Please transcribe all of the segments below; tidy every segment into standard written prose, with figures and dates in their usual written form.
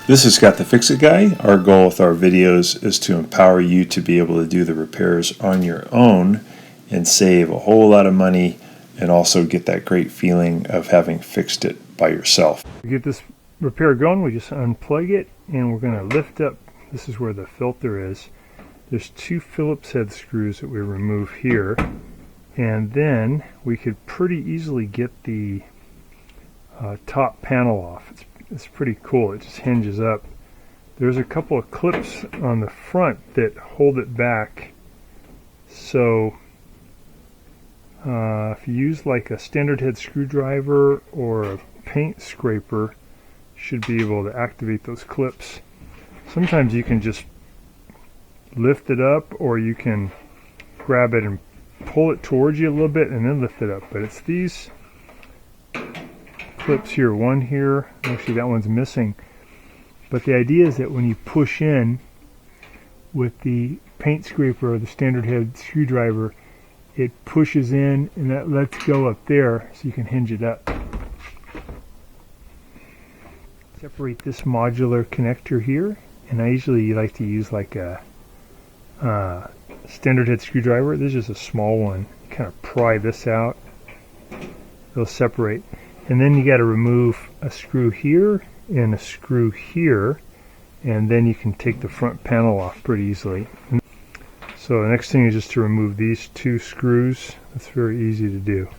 This is Scott the Fix-It Guy. Our goal with our videos is to empower you to be able to do the repairs on your own and save a whole lot of money and also get that great feeling of having fixed it by yourself. To get this repair going, we just unplug it and we're going to lift up. This is where the filter is. There's two Phillips head screws that we remove here, and then we could pretty easily get the top panel off. It's pretty cool. It just hinges up. There's a couple of clips on the front that hold it back, so if you use like a standard head screwdriver or a paint scraper, you should be able to activate those clips. Sometimes you can just lift it up, or you can grab it and pull it towards you a little bit and then lift it up. But it's these clips here, one here, actually that one's missing. But the idea is that when you push in with the paint scraper or the standard head screwdriver, it pushes in and that lets go up there so you can hinge it up. Separate this modular connector here, and I usually like to use like a standard head screwdriver. This is just a small one. You kind of pry this out, it'll separate. And then you got to remove a screw here and a screw here, and then you can take the front panel off pretty easily. So the next thing is just to remove these two screws. That's very easy to do.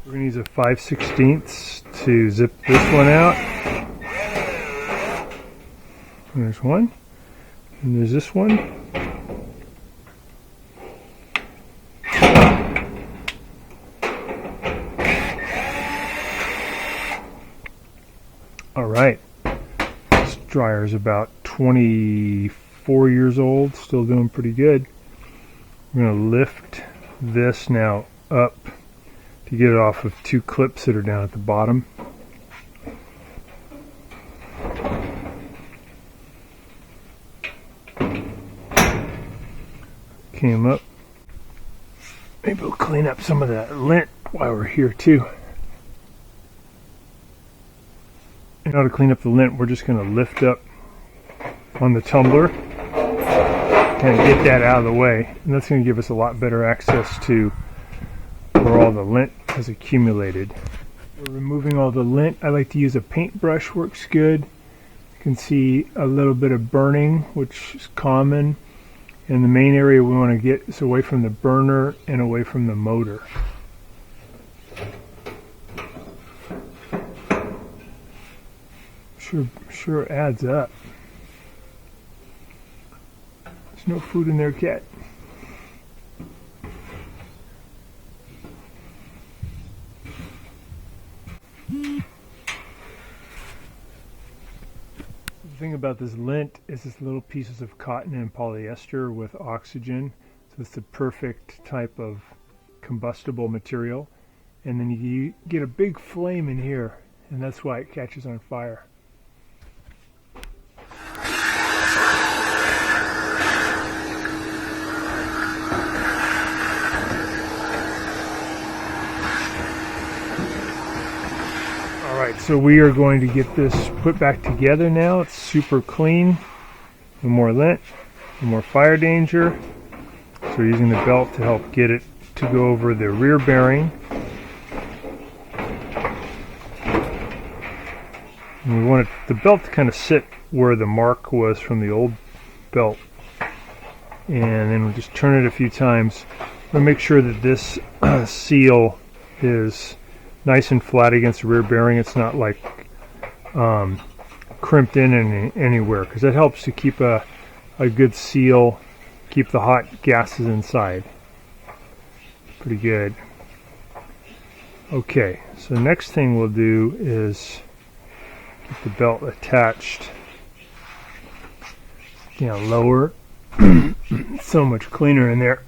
We're going to use a 5/16 to zip this one out. There's one. And there's this one. Alright. This dryer is about 24 years old. Still doing pretty good. We're going to lift this now up to get it off of two clips that are down at the bottom. Came up. Maybe we'll clean up some of that lint while we're here too. In order to clean up the lint, we're just going to lift up on the tumbler, kind of get that out of the way, and that's going to give us a lot better access to where all the lint has accumulated. We're removing all the lint. I like to use a paintbrush, works good. You can see a little bit of burning, which is common. And the main area we want to get is away from the burner and away from the motor. Sure adds up. There's no food in there, cat. The thing about this lint is it's little pieces of cotton and polyester with oxygen, so it's the perfect type of combustible material. And then you get a big flame in here, and that's why it catches on fire. Alright, so we are going to get this put back together now. It's super clean. No more lint, no more fire danger. So we're using the belt to help get it to go over the rear bearing. And we want the belt to kind of sit where the mark was from the old belt. And then we'll just turn it a few times. We'll make sure that this seal is nice and flat against the rear bearing. It's not like crimped in anywhere, because that helps to keep a good seal, keep the hot gases inside. Pretty good. Okay, so the next thing we'll do is get the belt attached down lower. So much cleaner in there.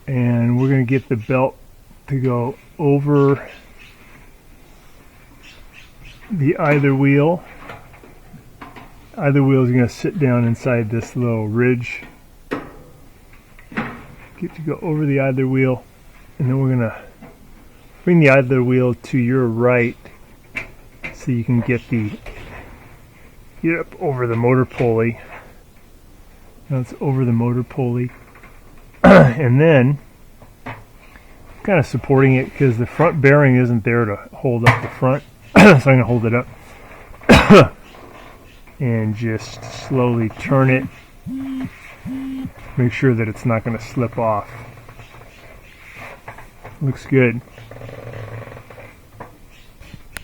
And we're going to get the belt to go over the either wheel. Either wheel is going to sit down inside this little ridge. Get to go over the either wheel, and then we're going to bring the either wheel to your right so you can get up over the motor pulley. Now it's over the motor pulley. And then kind of supporting it because the front bearing isn't there to hold up the front. So I'm going to hold it up and just slowly turn it. Make sure that it's not going to slip off. Looks good.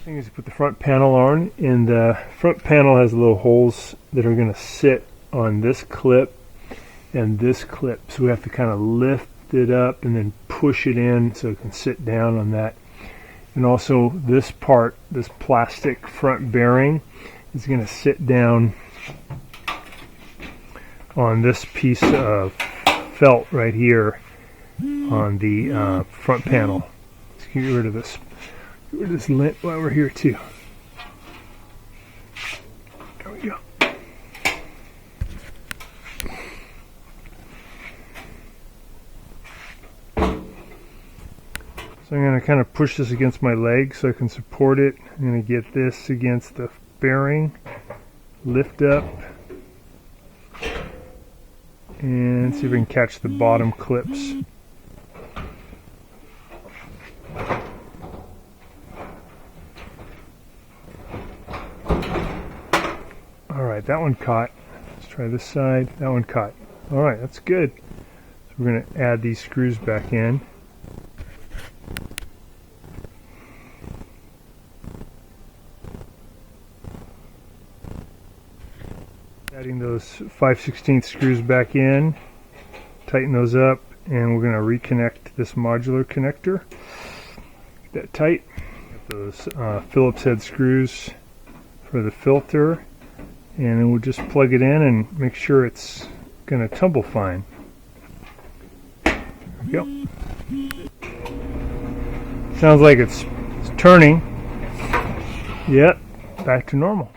Thing is to put the front panel on, and the front panel has little holes that are going to sit on this clip and this clip. So we have to kind of lift it up and then push it in so it can sit down on that. And also this part, this plastic front bearing, is going to sit down on this piece of felt right here on the front panel. Let's get rid of this. Get rid of this lint while we're here too. There we go. So I'm going to kind of push this against my leg so I can support it. I'm going to get this against the bearing, lift up, and see if we can catch the bottom clips. Alright, that one caught. Let's try this side. That one caught. Alright, that's good. So we're going to add these screws back in. Adding those 5/16 screws back in, tighten those up, and we're going to reconnect this modular connector. Get that tight. Get those Phillips head screws for the filter, and then we'll just plug it in and make sure it's going to tumble fine. There we go. Sounds like it's turning. Yep, back to normal.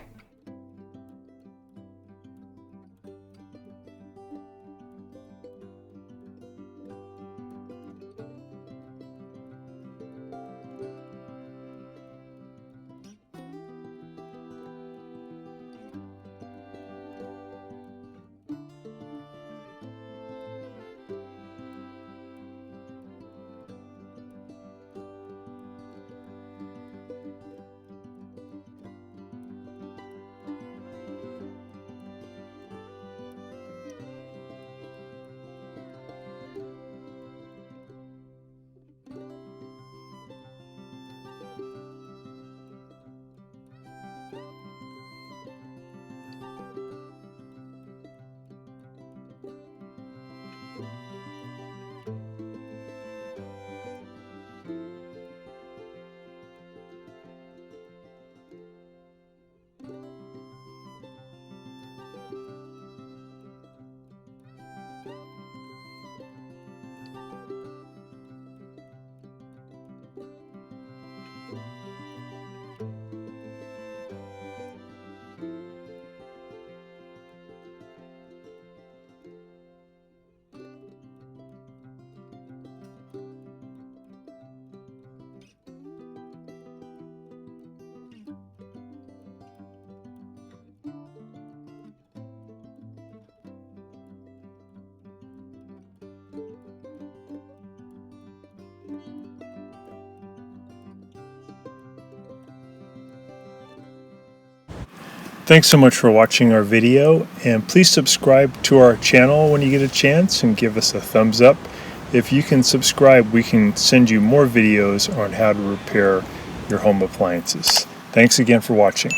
Thanks so much for watching our video, and please subscribe to our channel when you get a chance and give us a thumbs up. If you can subscribe, we can send you more videos on how to repair your home appliances. Thanks again for watching.